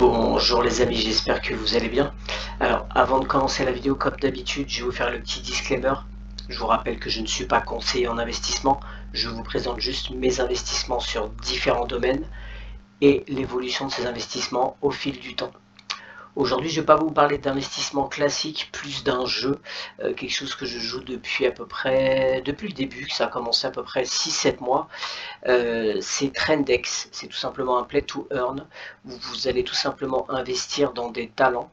Bonjour les amis, j'espère que vous allez bien. Alors avant de commencer la vidéo, comme d'habitude, je vais vous faire le petit disclaimer. Je vous rappelle que je ne suis pas conseiller en investissement, je vous présente juste mes investissements sur différents domaines et l'évolution de ces investissements au fil du temps. Aujourd'hui, je ne vais pas vous parler d'investissement classique, plus d'un jeu, quelque chose que je joue depuis à peu près, depuis le début, que ça a commencé à peu près 6-7 mois. C'est Trendex, c'est tout simplement un play to earn, où vous allez tout simplement investir dans des talents,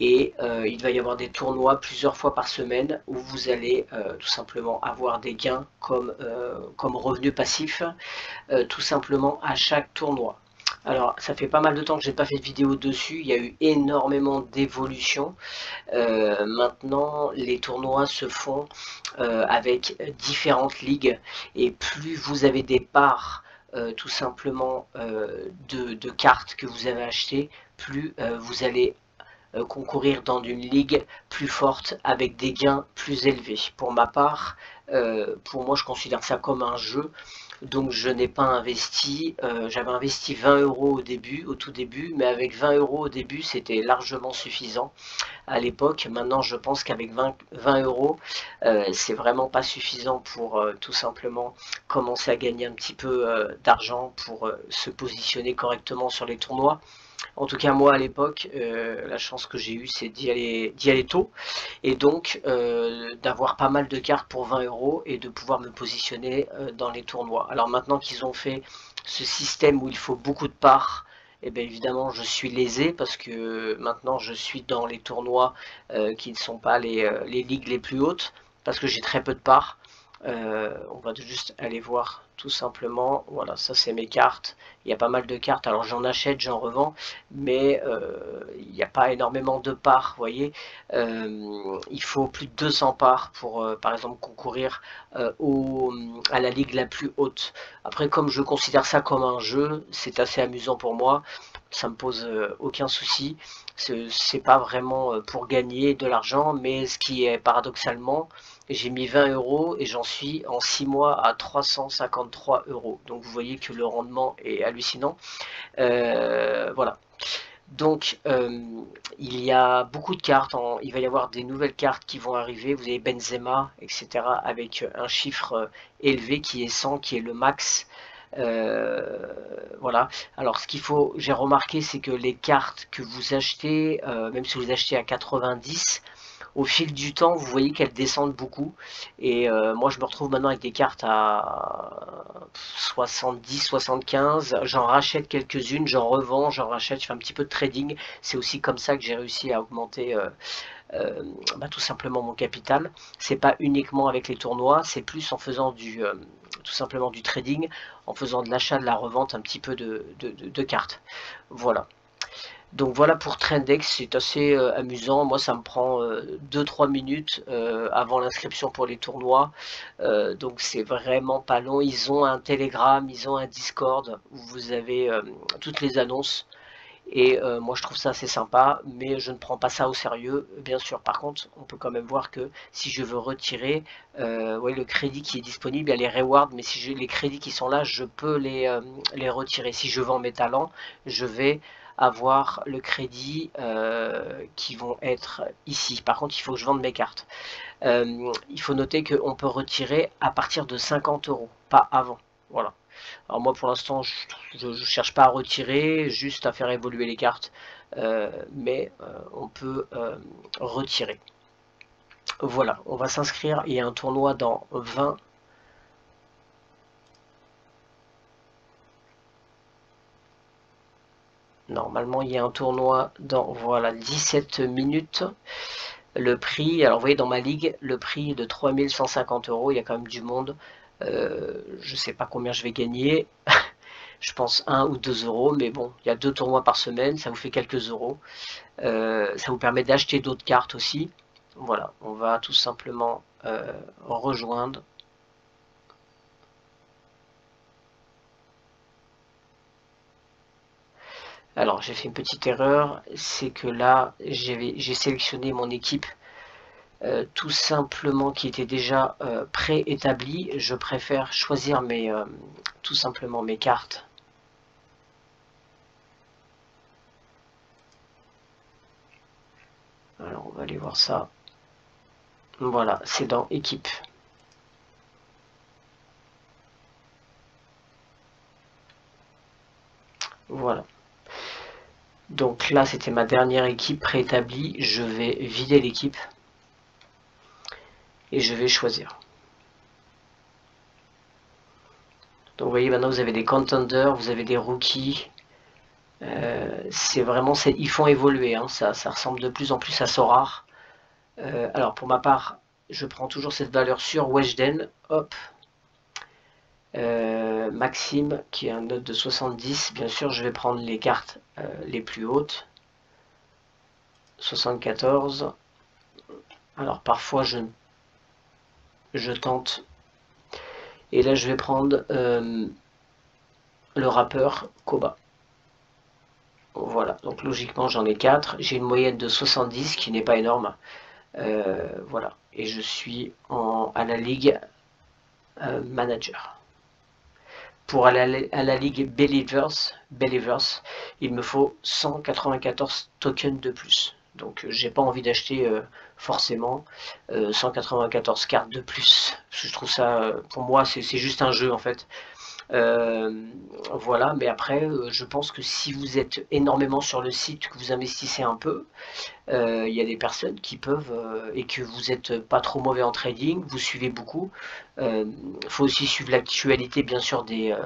et il va y avoir des tournois plusieurs fois par semaine, où vous allez tout simplement avoir des gains comme revenu passif, tout simplement à chaque tournoi. Alors ça fait pas mal de temps que j'ai pas fait de vidéo dessus, il y a eu énormément d'évolutions. Maintenant les tournois se font avec différentes ligues, et plus vous avez des parts tout simplement de cartes que vous avez achetées, plus vous allez concourir dans une ligue plus forte avec des gains plus élevés. Pour ma part, pour moi je considère ça comme un jeu. Donc je n'ai pas investi, j'avais investi 20 € au début, au tout début, mais avec 20 € au début c'était largement suffisant à l'époque. Maintenant je pense qu'avec 20 €, c'est vraiment pas suffisant pour tout simplement commencer à gagner un petit peu d'argent pour se positionner correctement sur les tournois. En tout cas moi à l'époque, la chance que j'ai eue c'est d'y aller tôt, et donc d'avoir pas mal de cartes pour 20 € et de pouvoir me positionner dans les tournois. Alors maintenant qu'ils ont fait ce système où il faut beaucoup de parts, et bien évidemment je suis lésé parce que maintenant je suis dans les tournois qui ne sont pas les ligues les plus hautes, parce que j'ai très peu de parts. On va juste aller voir tout simplement. Voilà, ça c'est mes cartes. Il y a pas mal de cartes, alors j'en achète, j'en revends, mais il n'y a pas énormément de parts, vous voyez. Il faut plus de 200 parts pour par exemple concourir à la ligue la plus haute. Après, comme je considère ça comme un jeu, c'est assez amusant pour moi, ça me pose aucun souci. C'est pas vraiment pour gagner de l'argent, mais ce qui est paradoxalement, j'ai mis 20 € et j'en suis en 6 mois à 353 €. Donc vous voyez que le rendement est hallucinant. Voilà. Donc il y a beaucoup de cartes, il va y avoir des nouvelles cartes qui vont arriver. Vous avez Benzema, etc. avec un chiffre élevé qui est 100, qui est le max. Voilà. Alors ce qu'il faut, j'ai remarqué, c'est que les cartes que vous achetez, même si vous achetez à 90, au fil du temps vous voyez qu'elles descendent beaucoup, et moi je me retrouve maintenant avec des cartes à 70-75, j'en rachète quelques-unes, j'en revends, j'en rachète, je fais un petit peu de trading. C'est aussi comme ça que j'ai réussi à augmenter tout simplement mon capital. C'est pas uniquement avec les tournois, c'est plus en faisant tout simplement du trading, en faisant de l'achat, de la revente, un petit peu de cartes. Voilà. Donc voilà pour Trendex, c'est assez amusant. Moi ça me prend 2-3 minutes avant l'inscription pour les tournois, donc c'est vraiment pas long. Ils ont un Telegram, ils ont un Discord où vous avez toutes les annonces, et moi je trouve ça assez sympa, mais je ne prends pas ça au sérieux, bien sûr. Par contre on peut quand même voir que si je veux retirer ouais, le crédit qui est disponible, il y a les rewards, mais si j'ai les crédits qui sont là, je peux les retirer. Si je vends mes talents, je vais avoir le crédit qui vont être ici. Par contre il faut que je vende mes cartes. Il faut noter qu'on peut retirer à partir de 50 €, pas avant. Voilà. Alors moi pour l'instant je ne cherche pas à retirer, juste à faire évoluer les cartes, mais on peut retirer. Voilà, on va s'inscrire. Il y a un tournoi dans 20 Normalement, il y a un tournoi dans, voilà, 17 minutes. Le prix, alors vous voyez dans ma ligue, le prix est de 3150 €, il y a quand même du monde. Je sais pas combien je vais gagner, je pense 1 ou 2 €, mais bon, il y a 2 tournois par semaine, ça vous fait quelques euros. Ça vous permet d'acheter d'autres cartes aussi. Voilà, on va tout simplement rejoindre. Alors j'ai fait une petite erreur, c'est que là j'ai sélectionné mon équipe tout simplement qui était déjà préétablie. Je préfère choisir tout simplement mes cartes. Alors on va aller voir ça. Voilà, c'est dans équipe. Voilà. Donc là, c'était ma dernière équipe préétablie. Je vais vider l'équipe et je vais choisir. Donc vous voyez, maintenant vous avez des contenders, vous avez des rookies. C'est vraiment, ils font évoluer, hein. Ça ressemble de plus en plus à Sorare. Alors pour ma part, je prends toujours cette valeur sur Weshden. Hop. Maxime qui a un note de 70. Bien sûr, je vais prendre les cartes les plus hautes. 74. Alors parfois je tente. Et là je vais prendre le rappeur Koba. Voilà, donc logiquement j'en ai 4. J'ai une moyenne de 70 qui n'est pas énorme. Voilà, et je suis à la ligue manager. Pour aller à la ligue Believers, il me faut 194 tokens de plus. Donc j'ai pas envie d'acheter forcément 194 cartes de plus. Parce que je trouve ça, pour moi, c'est juste un jeu en fait. Voilà, mais après, je pense que si vous êtes énormément sur le site, que vous investissez un peu, il y a des personnes qui peuvent, et que vous n'êtes pas trop mauvais en trading, vous suivez beaucoup. Il faut aussi suivre l'actualité, bien sûr, des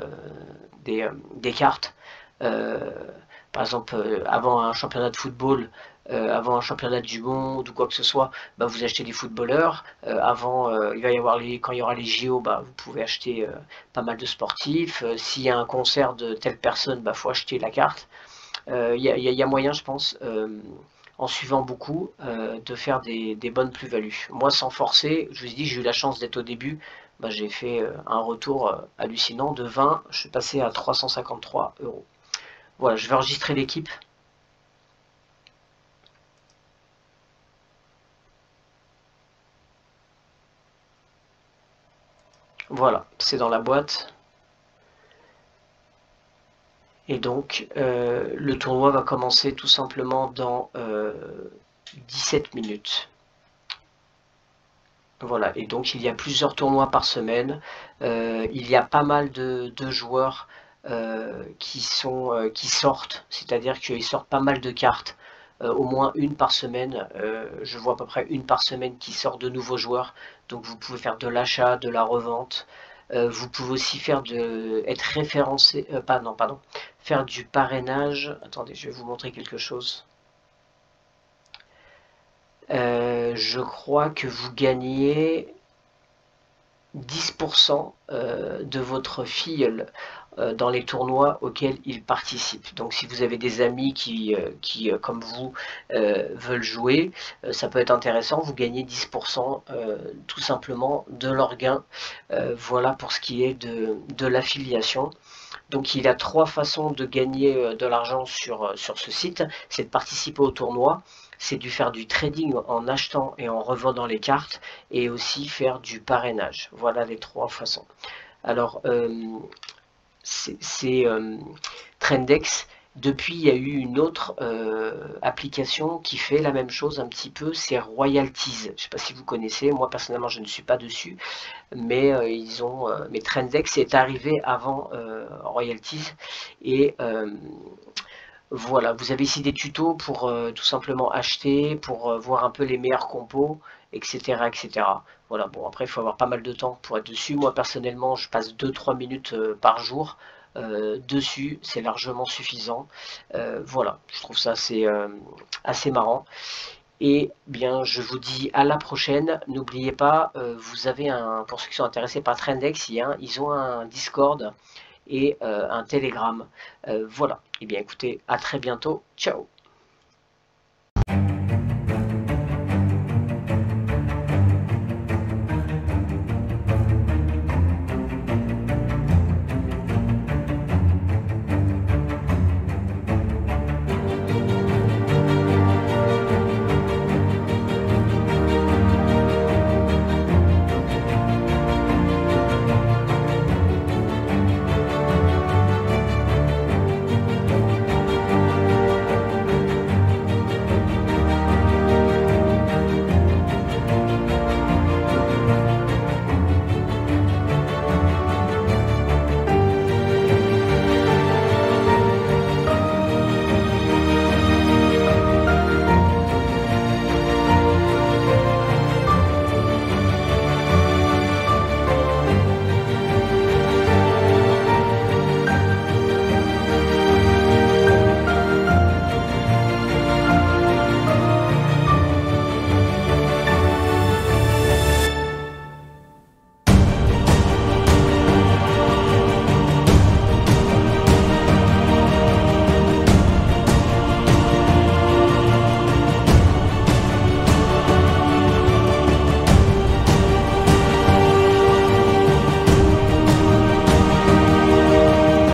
cartes. Par exemple, avant un championnat de football, avant un championnat du monde ou quoi que ce soit, bah, vous achetez des footballeurs. Il va y avoir quand il y aura les JO, bah, vous pouvez acheter pas mal de sportifs. S'il y a un concert de telle personne, bah, faut acheter la carte. Y a moyen, je pense, en suivant beaucoup, de faire des bonnes plus-values. Moi, sans forcer, je vous ai dit, j'ai eu la chance d'être au début. Bah, j'ai fait un retour hallucinant de 20, je suis passé à 353 €. Voilà, je vais enregistrer l'équipe. Voilà, c'est dans la boîte. Et donc, le tournoi va commencer tout simplement dans 17 minutes. Voilà, et donc il y a plusieurs tournois par semaine. Il y a pas mal de joueurs qui sortent, c'est-à-dire qu'ils sortent pas mal de cartes, au moins une par semaine. Je vois à peu près une par semaine qui sort de nouveaux joueurs. Donc vous pouvez faire de l'achat, de la revente. Vous pouvez aussi être référencé, pardon, faire du parrainage. Attendez, je vais vous montrer quelque chose. Je crois que vous gagnez 10% de votre filleul dans les tournois auxquels il participe. Donc si vous avez des amis qui comme vous, veulent jouer, ça peut être intéressant, vous gagnez 10% tout simplement de leur gain. Voilà pour ce qui est de l'affiliation. Donc il y a 3 façons de gagner de l'argent sur ce site. C'est de participer au tournoi, c'est de faire du trading en achetant et en revendant les cartes, et aussi faire du parrainage. Voilà les 3 façons. Alors c'est Trendex. Depuis, il y a eu une autre application qui fait la même chose un petit peu, c'est Royalties. Je ne sais pas si vous connaissez, moi personnellement je ne suis pas dessus, mais mais Trendex est arrivé avant Royalties. Et voilà, vous avez ici des tutos pour tout simplement acheter, pour voir un peu les meilleurs compos, etc. etc. Voilà, bon après il faut avoir pas mal de temps pour être dessus. Moi personnellement je passe 2-3 minutes par jour. dessus, c'est largement suffisant. Voilà, je trouve ça assez marrant. Et bien, je vous dis à la prochaine. N'oubliez pas, vous avez pour ceux qui sont intéressés par Trendex, ils ont un Discord et un Telegram. Voilà. Et bien, écoutez, à très bientôt. Ciao.